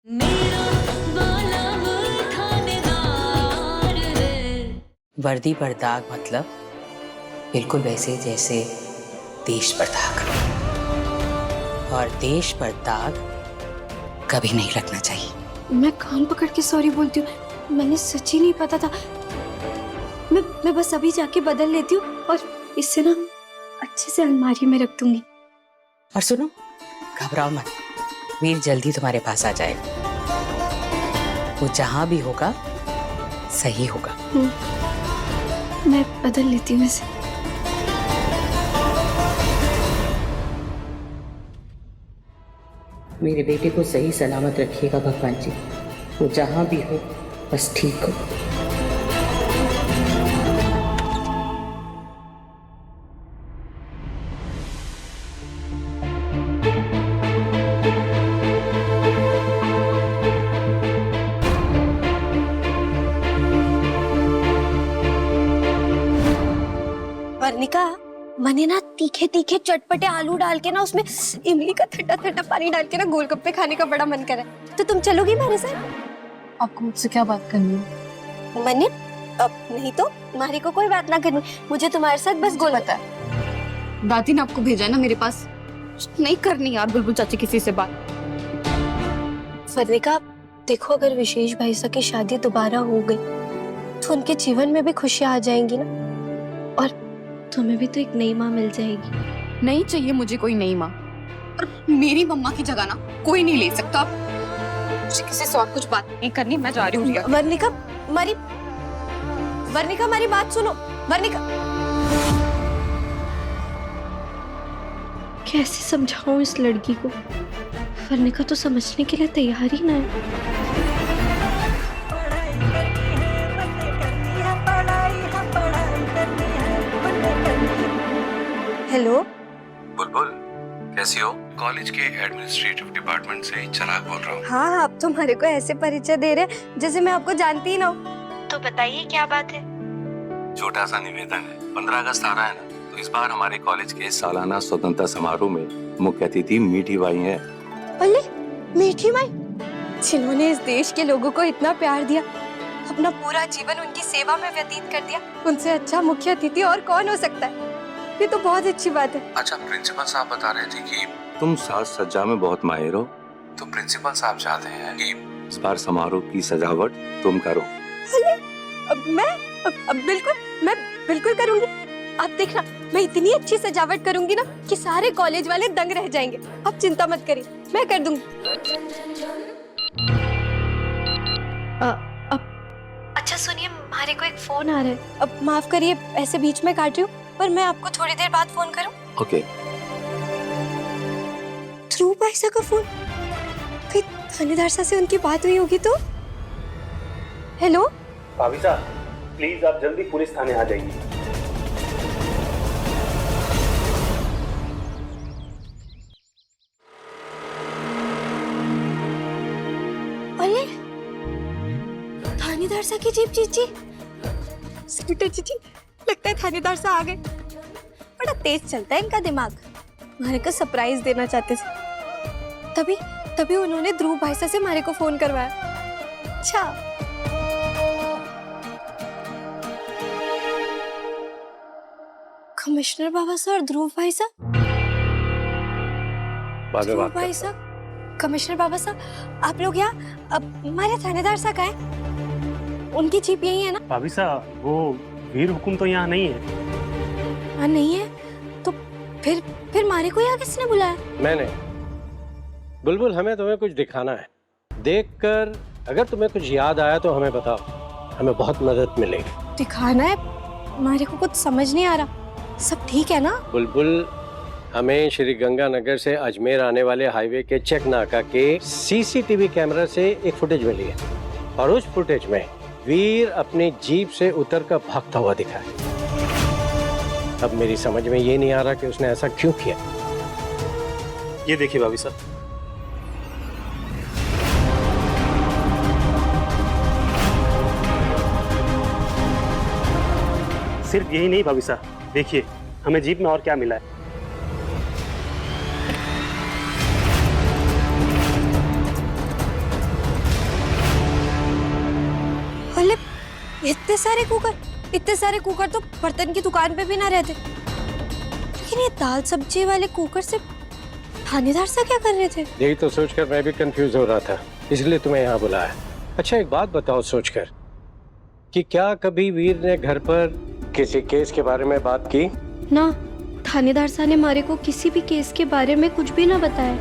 मेरा वाला वो थानेदार है। वर्दी पर दाग मतलब बिल्कुल वैसे जैसे देश पर दाग, और देश पर दाग कभी नहीं लगना चाहिए। मैं कान पकड़ के सॉरी बोलती हूँ, मैंने सच ही नहीं पता था। मैं बस अभी जाके बदल लेती हूँ और इससे ना अच्छे से अलमारी में रख दूंगी। और सुनो, घबराओ मत, वीर जल्दी तुम्हारे पास आ जाएगा। वो जहां भी होगा सही होगा। मैं बदल लेती हूँ इसे। मेरे बेटे को सही सलामत रखिएगा भगवान जी, वो जहां भी हो बस ठीक हो। वर्णिका, मैंने ना तीखे तीखे चटपटे आलू डाल के ना उसमें इमली का ठंडा ठंडा पानी डाल के ना गोलगप्पे खाने का बड़ा मन कर रहा है। तो तुम चलोगी मेरे साथ? आपको मुझसे क्या बात करनी है? मैंने अब नहीं तो मारी को कोई बात ना करनी, मुझे तुम्हारे साथ बस गोल पता है, दादी ने आपको भेजा है ना मेरे पास। नहीं करनी यार बुलबुल चाची किसी से बात। वर्णिका देखो, अगर विशेष भाईसा की शादी दोबारा हो गई तो उनके जीवन में भी खुशियां आ जाएंगी ना, और तुम्हें भी तो एक नई माँ मिल जाएगी। नहीं चाहिए मुझे कोई नई माँ, और मेरी मम्मा की जगह ना कोई नहीं ले सकता। मुझे किसी से और कुछ बात नहीं करनी, मैं जा रही हूँ रिया। वर्णिका हमारी बात सुनो। वर्णिका, कैसे समझाऊं इस लड़की को? वर्णिका तो समझने के लिए तैयार ही ना है। हेलो बुलबुल, कैसी हो? कॉलेज के एडमिनिस्ट्रेटिव डिपार्टमेंट से चिराग बोल रहा हूँ। हाँ, आप तो हमारे को ऐसे परिचय दे रहे जैसे मैं आपको जानती ही ना हूँ। तो बताइए क्या बात है? छोटा सा निवेदन है, 15 अगस्त आ रहा है ना, तो इस बार हमारे कॉलेज के सालाना स्वतंत्रता समारोह में मुख्य अतिथि मीठी बाई है। अरे मीठी माई, जिन्होंने इस देश के लोगों को इतना प्यार दिया, अपना पूरा जीवन उनकी सेवा में व्यतीत कर दिया, उनसे अच्छा मुख्य अतिथि और कौन हो सकता है? ये तो बहुत अच्छी बात है। अच्छा, प्रिंसिपल साहब बता रहे थे कि तुम साज सज्जा में बहुत माहिर हो, तो प्रिंसिपल साहब चाहते हैं कि इस बार समारोह की सजावट तुम करो। मैं बिल्कुल करूंगी। आप देखना, मैं इतनी अच्छी सजावट करूंगी ना कि सारे कॉलेज वाले दंग रह जाएंगे। आप चिंता मत करिए, मैं कर दूंगी। अच्छा सुनिए, हमारे को एक फोन आ रहा है। अब माफ करिए ऐसे बीच में काट रही हूँ, पर मैं आपको थोड़ी देर बाद फोन करूँ? ओके। ध्रुव भाईसा का फोन। कहीं थानेदार साहब से उनकी बात हुई होगी तो? हेलो भाभी साहब, प्लीज आप जल्दी पुलिस थाने आ जाइए। अरे थानेदार साहब की जीप जीजी, स्कूटर जीजी, लगता है थानेदार साहब आ गए। बड़ा तेज चलता है इनका दिमाग, हमारे को सरप्राइज देना चाहते थे। तभी उन्होंने ध्रुव भाईसा से हमारे को फोन करवाया। अच्छा, कमिश्नर बाबा साहब और ध्रुव भाईसा। ध्रुव भाईसा, कमिश्नर बाबा साहब, आप लोग यहाँ? अब हमारे थानेदार साहब कहाँ हैं? उनकी जीप यही है ना? भाभी साहब, वो वीर हुकुम तो यहाँ नहीं है। हाँ नहीं है तो फिर मारे को यहाँ किसने बुलाया? मैंने। बुलबुल, हमें तुम्हें कुछ दिखाना है। देखकर अगर तुम्हें कुछ याद आया तो हमें बताओ, हमें बहुत मदद मिलेगी। दिखाना है? हमारे को कुछ समझ नहीं आ रहा। सब ठीक है ना? बुलबुल, हमें श्री गंगानगर से अजमेर आने वाले हाईवे के चेक नाका के सीसीटीवी कैमरा से एक फुटेज मिली है, और उस फुटेज में वीर अपनी जीप से उतरकर भागता हुआ दिखा है। अब मेरी समझ में ये नहीं आ रहा कि उसने ऐसा क्यों किया। ये देखिए भाभी साहब, सिर्फ यही नहीं भाभी साहब, देखिए हमें जीप में और क्या मिला है। इतने सारे कुकर तो बर्तन की दुकान पे भी ना रहते। लेकिन ये दाल सब्जी वाले कुकर से थानेदार सा क्या कर रहे थे? यही तो सोचकर मैं भी कंफ्यूज हो रहा था, इसलिए तुम्हें यहाँ बुलाया। अच्छा एक बात बताओ सोचकर कि क्या कभी वीर ने घर पर किसी केस के बारे में बात की? ना, थानेदार साहब ने हमारे को किसी भी केस के बारे में कुछ भी ना बताया।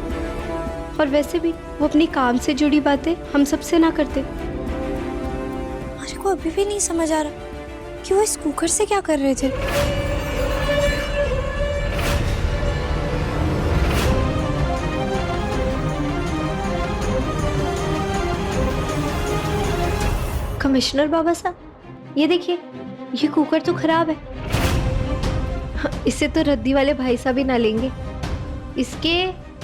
और वैसे भी वो अपनी काम से जुड़ी बातें हम सबसे ना करते। हमारे को अभी भी नहीं समझ आ रहा कि वो इस कुकर से क्या कर रहे थे। कमिश्नर बाबा साहब, ये देखिए, ये कुकर तो खराब है। इसे तो रद्दी वाले भाई साहब ही ना लेंगे। इसके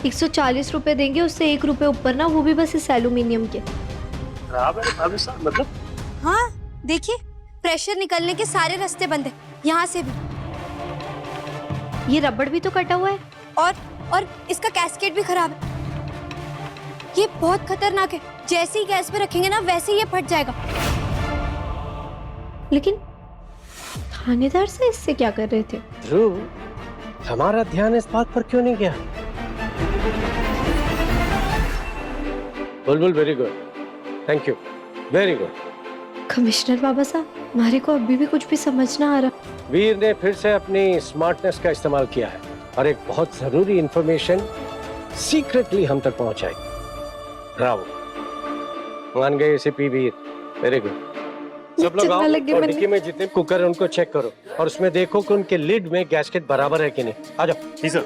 140 रुपए देंगे, उससे 1 रुपए ऊपर ना, वो भी बस इस एल्यूमिनियम के। खराब है भाभी साहब? मतलब? हाँ देखिए, प्रेशर निकलने के सारे रास्ते बंद है, यहाँ से भी। ये रबड़ भी तो कटा हुआ है और इसका कैस्केट भी खराब है। ये बहुत खतरनाक है, जैसे ही गैस पे रखेंगे ना वैसे ही ये फट जाएगा। लेकिन थानेदार से इससे क्या कर रहे थे? ध्रुव, हमारा ध्यान इस बात पर क्यों नहीं गया? Bulbul, very good, thank you, very good. Commissioner बाबा साहब, हमारे को अभी भी कुछ भी समझ ना आ रहा। वीर ने फिर से अपनी स्मार्टनेस का इस्तेमाल किया है और एक बहुत जरूरी इंफॉर्मेशन सीक्रेटली हम तक पहुंचाई। ब्रावो, मान गए एसीपी वीर, वेरी गुड। सब लोग आओ और डिक्की में जितने कुकर हैं उनको चेक करो और उसमें देखो कि उनके लिड में गैस्केट बराबर है कि नहीं। आ जाओ। जी सर।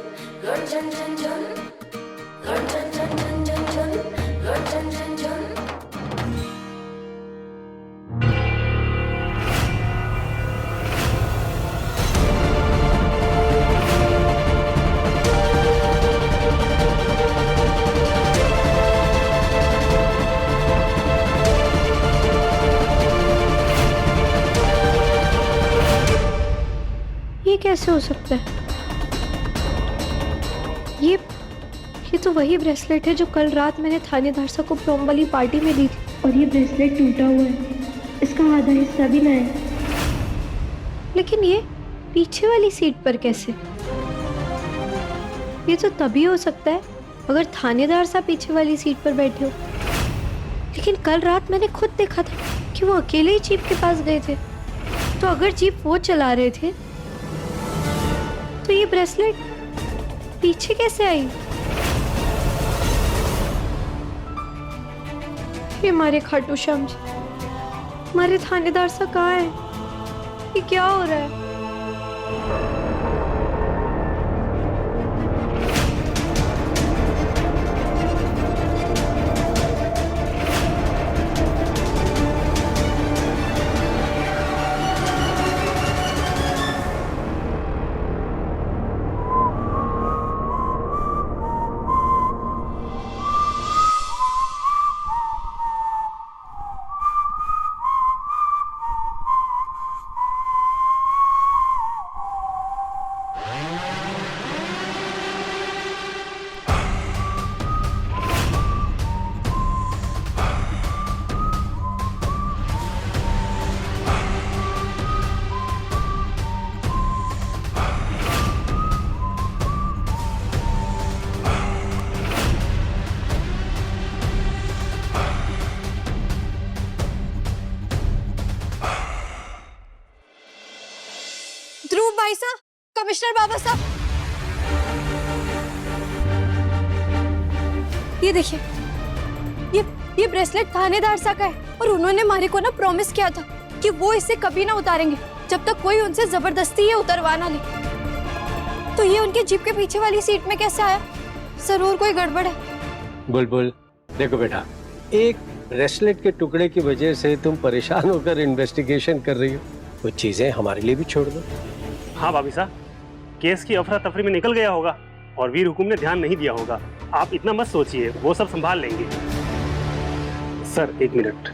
ये कैसे हो सकता है? ये तो वही ब्रेसलेट है जो कल रात मैंने थानेदार साहब को प्रोम वाली पार्टी में दी थी। और ये ब्रेसलेट टूटा हुआ है, इसका आधा हिस्सा भी नया है। लेकिन ये पीछे वाली सीट पर कैसे? ये तो तभी हो सकता है अगर थानेदार साहब पीछे वाली सीट पर बैठे हो। लेकिन कल रात मैंने खुद देखा था कि वो अकेले ही जीप के पास गए थे। तो अगर जीप वो चला रहे थे तो ये ब्रेसलेट पीछे कैसे आई? ये हमारे खाटू श्याम जी, हमारे थानेदार साहब कहाँ है? ये क्या हो रहा है? ध्रुव भाई साहब, कमिश्नर बाबा साहब, ये देखिए, ये ब्रेसलेट थानेदार साहब का है और उन्होंने हमारे को ना प्रॉमिस किया था कि वो इसे कभी ना उतारेंगे जब तक कोई उनसे जबरदस्ती ये उतरवा ना ले। तो ये उनके जीप के पीछे वाली सीट में कैसे आया? जरूर कोई गड़बड़ है। बुलबुल, देखो बेटा, एक ब्रेसलेट के टुकड़े की वजह से तुम परेशान होकर इन्वेस्टिगेशन कर रही हो। कुछ चीजें हमारे लिए भी छोड़ दो। हाँ भाभी साहब, केस की अफरा तफरी में निकल गया होगा और वीर हुकुम ने ध्यान नहीं दिया होगा। आप इतना मत सोचिए, वो सब संभाल लेंगे। Sir 1 minute.